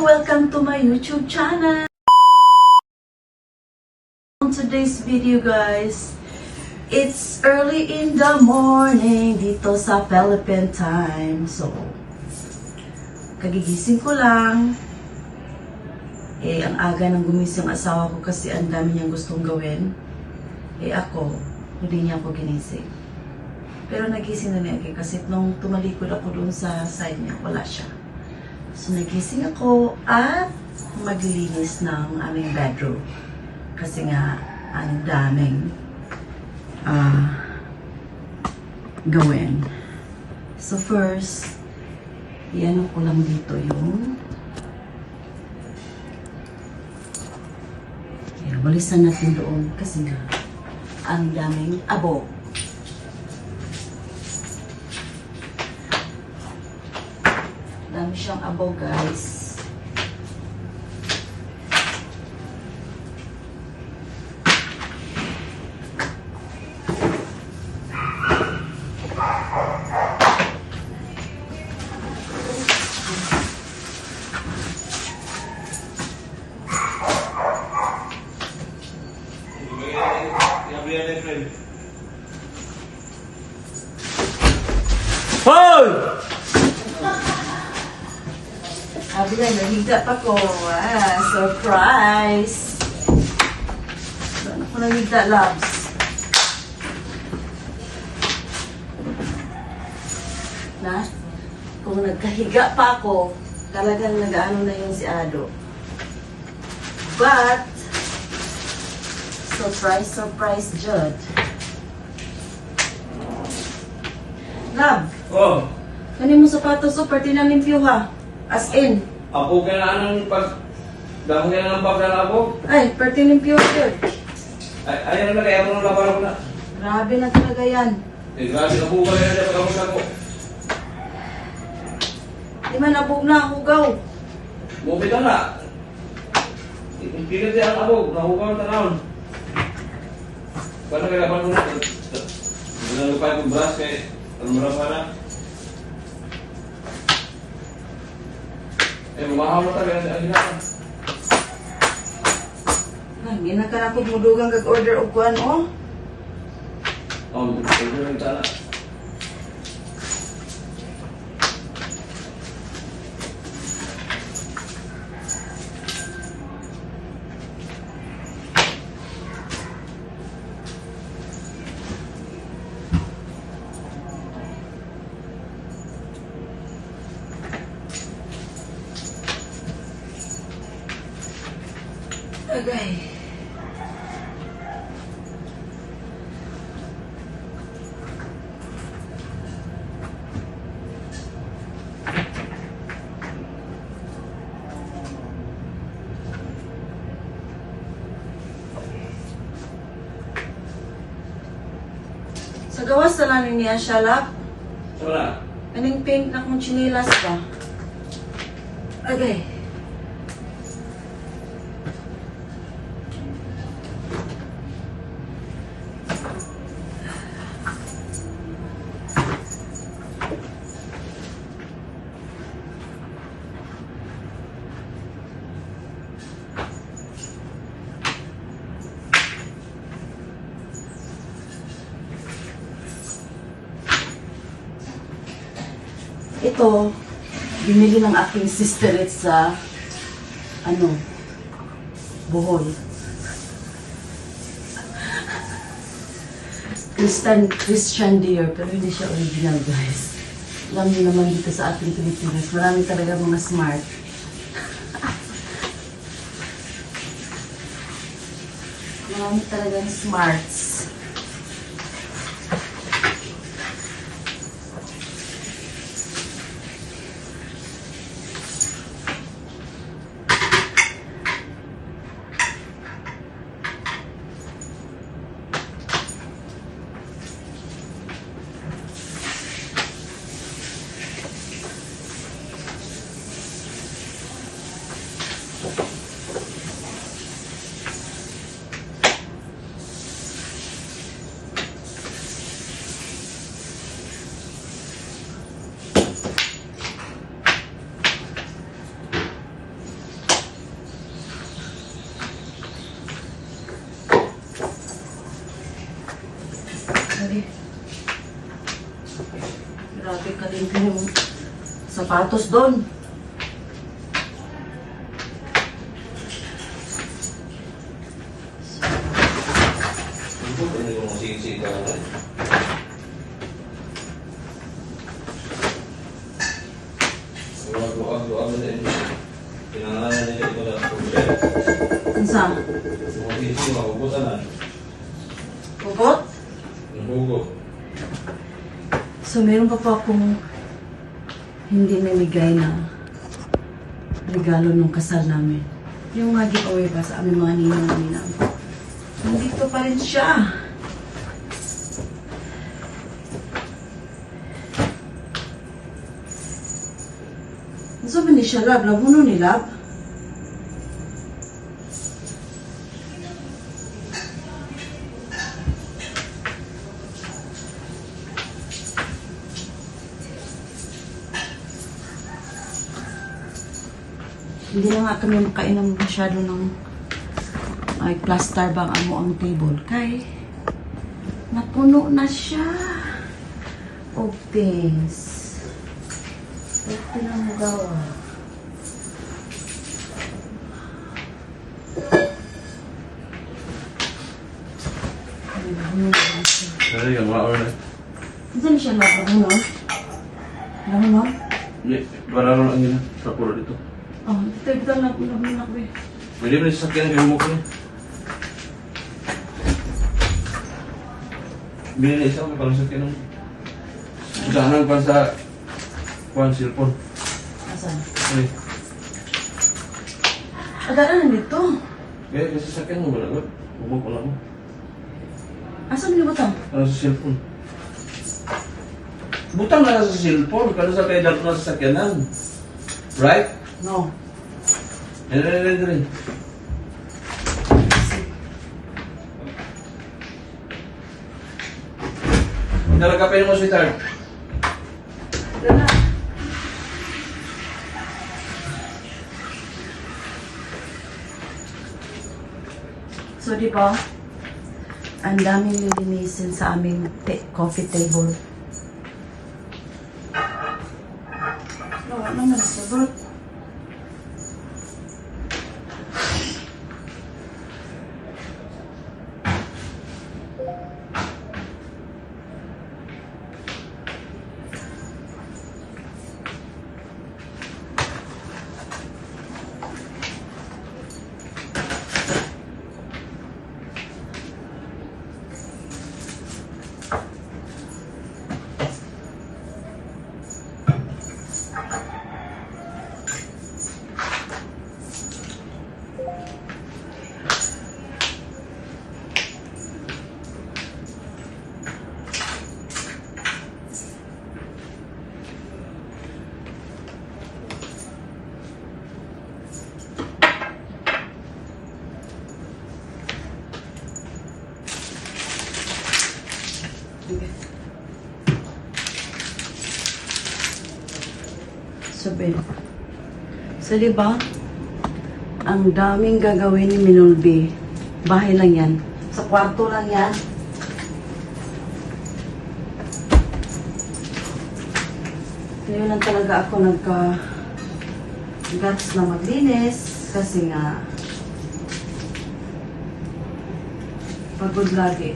Welcome to my YouTube channel. On today's video guys, it's early in the morning dito sa Philippine time. So, kagigising ko lang. Ang aga nang gumising ang asawa ko kasi ang dami niyang gustong gawin. Ako, hindi niya ako ginising. Pero nagising na niya kasi nung tumalikod ako doon sa side niya, wala siya. So, nagising ako at maglinis ng aming bedroom. Kasi nga, ang daming gawin. So, first, iyan ko lang dito yung walisan natin doon kasi nga, ang daming abo. Dami siyang abo, guys. Hoy! Sabi na, nahiga pa ko. Surprise! Saan ako nahiga, loves? Na? Kung nagkahiga pa ako, talagang nag-ano na yung si Ado. But, surprise, surprise, Judd. Love, Oh, kanin mo sapatos o pati na limpyo ha. As in. apo ka na anong pag... Damo ka na ng bag na abo? Ay, pati limpyo yun. Ayaw na kaya mo nang laban ako na. Grabe na talaga yan. Grabe na po ka na dyan pagkamus ako. Di man abog na, hugaw. Bumit ka na. Pilit yan ang abo, nahugaw na naon. Paano kaya laban mo na? Hindi na lupa yung brush kaya... Ano mo na? Mahaw na talaga ang hinahan. Hindi na ka na po mudugang kag-order o kuhan o. Order ng tala. Agay. Sa gawas na lang niya siya, lap. Saan na? Anong pink na kung chinilas ba? Agay. Ito, binili ng aking sister sa, Bohol. Christian Dior, pero hindi siya original, guys. Alam niyo naman dito sa ating Pilipinas, marami talaga mga smart. Marami talagang smarts. sapatos doon. Ano yung masisig ka na? Luwag na din. Pinangalan nila ito na problema. Ang sa? Yung masisig, makukutan na. Kugot? Yung bugo. So, meron pa po akong hindi namigay na regalo nung kasal namin. Yung mga giveaway pa sa aming mga ninang-ninang. Nandito pa rin siya. So, ni siya, Lab. Labuno ni Lab. Hindi na nga kami makainom masyado ng ay plaster bang amo ang table. Kay napuno na siya. Og things. Ito na mo gawa. Ay, napuno na siya. Ay, yung maor na. Saan siya napuno? Napuno? Hindi, bararo lang yun. Sa puro dito. Oh, dito napuno na ko eh. Pwede mo na sasakyan ng humok niya. Binili isa ko parang sasakyan ng... Saan pa sa... Kuhan, cellphone. Asan? Ay, Adara na dito. kaya sasakyan mo wala ba? Humok wala mo. Asan mo ba Ano sa cellphone? Butang na sa cellphone. Kano sa pedal ko na sasakyanan. Right? No. Rin. Nalagapin mo, sweetheart. Wala. So, di ba, ang daming nilinisin sa aming coffee table. No, ano na sagot? Sabi. So, di ba? Ang daming gagawin ni Minulbi. Bahay lang yan. Sa kwarto lang yan. Ngayon lang talaga ako nagka-guts na maglinis. Kasi nga, pagod lagi.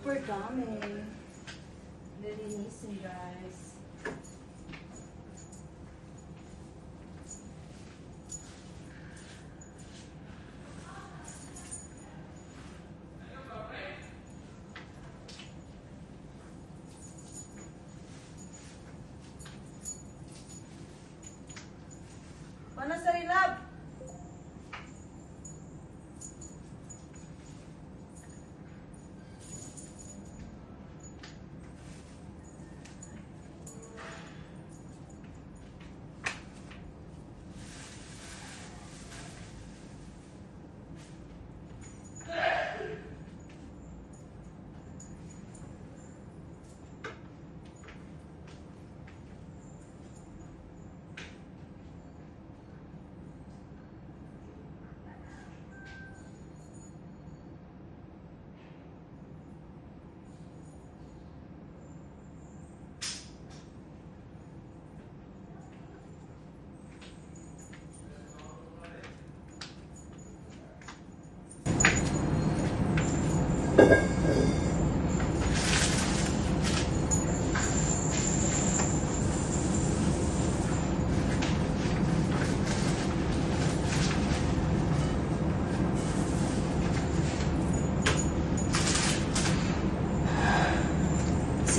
Super dami. Nilinisin, guys. Si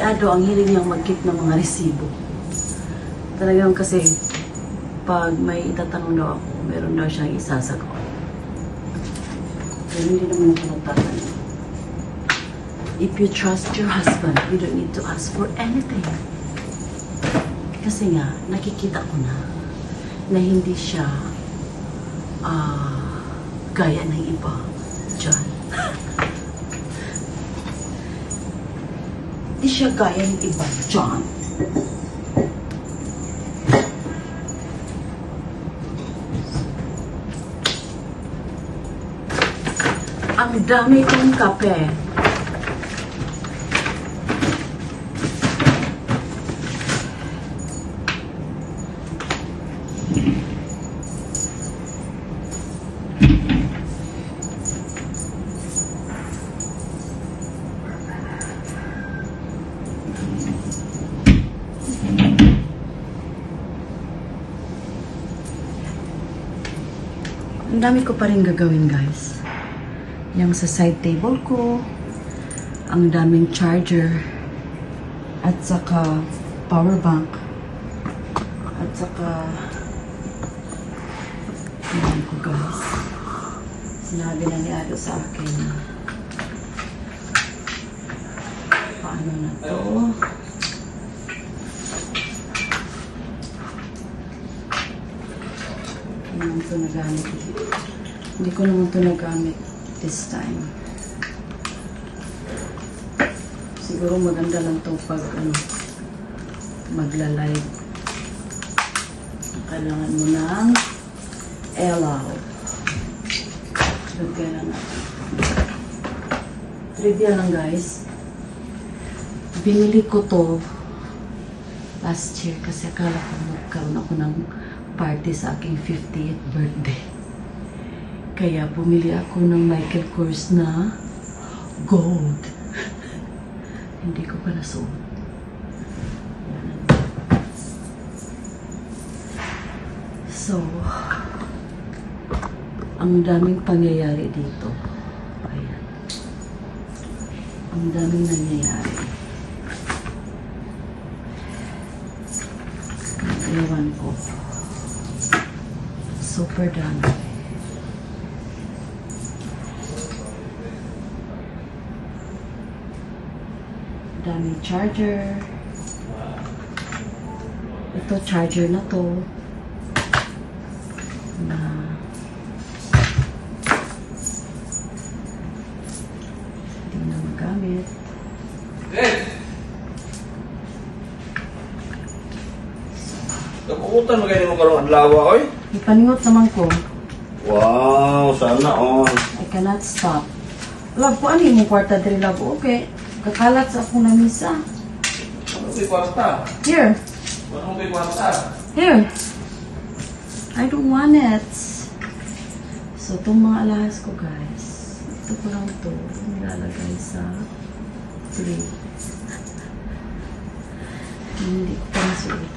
Ado, ang hiling niyang mag-keep ng mga resibo. Talagang kasi, pag may itatanong daw ako, meron daw siyang isasagot. Pero hindi naman ako nagtatanong. If you trust your husband, you don't need to ask for anything. Kasi nga, nakikita ko na hindi siya gaya ng iba dyan. Hindi siya gaya ng iba dyan. Ang dami kong kape. Ang dami ko pa rin gagawin, guys. Yung sa side table ko, ang daming charger, at saka power bank, at saka tingnan ko, guys. Sinabi na ni Ado sa akin na paano na to. Hindi naman ito nagamit. Hindi ko naman ito nagamit this time. Siguro maganda lang ito pag magla-live. Kailangan mo ng elaw. Lagyan lang natin. Trivia lang, guys. Binili ko to last year kasi akala ko magkaroon ako ng party sa aking 50th birthday. Kaya bumili ako ng Michael Kors na gold. Hindi ko pa nasuot. So, ang daming pangyayari dito. Ayan. Ang daming nangyayari. Ewan ko. Super dami. Daming charger. Ito, charger na to. Na hindi na magamit. Kapukutan mo kayo mo karong adlaw, oy? Ipaningot naman ko. Wow, sana all. I cannot stop. Love ko, ano yung kwarta diri, love? Okay. Kakalat sa akong namisa. Ano kay kwarta? Here. Ano kay kwarta? Here. I don't want it. So, itong mga alahas ko, guys. Ito ko lang ito. Nilalagay sa tray. Hindi ko pa nasuot.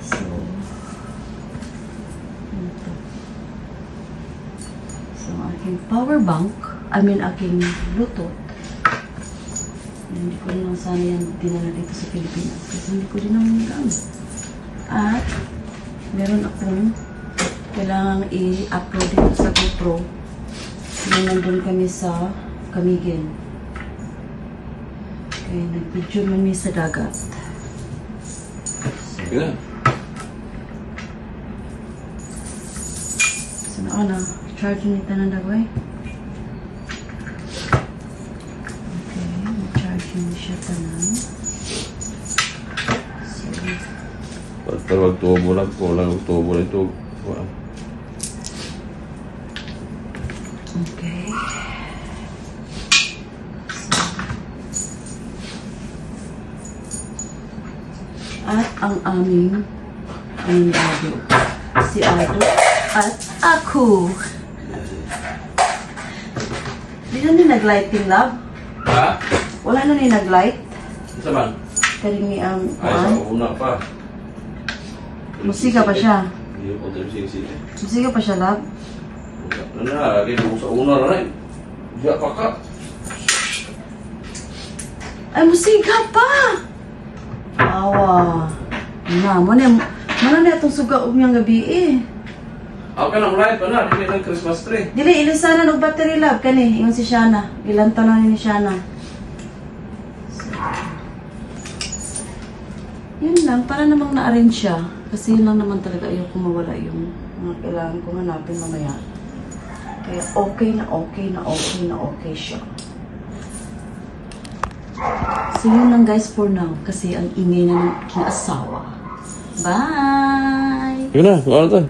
So, ito. So, aking power bank, aking Bluetooth. Hindi ko rin lang sana yan dinala dito sa Pilipinas kasi hindi ko din naman gamit. At meron akong kailangang i-upload dito sa GoPro na nandun kami sa Camiguin. Kaya nag-video kami sa dagat. Sige na. So na, charge nito na dagway. Hindi siya tanan. So, Pero magtubo lang ko lang magtubo lang ito. okay. So, at ang aming Ado. Si Ado at ako. Di na ni nag-lighting, love? Ha? Wala na ni nag-light? Isa man? Karing ni ang Ay, sa kuan? una pa. Musika pa siya. Hindi ko tayo sing-sing. Musika pa siya, love? Ano na, lagi mo sa una na rin. Diya pa ka. Ay, musika pa! Awa. Na, mana na itong suga umyang gabi eh. Ako ka ng light pa na, hindi ng Christmas tree. Dili, ilisanan og battery, love, kani, yung si Shana. Ilang taon na ni Shana. So, yun lang, para namang na-arrange siya. Kasi yun lang naman talaga, ayoko mawala yung mga kailangan kong hanapin mamaya. Kaya okay na okay na okay na okay siya. So yun lang guys for now. Kasi ang ingay na ng kinaasawa. Bye! Yun na, ano to?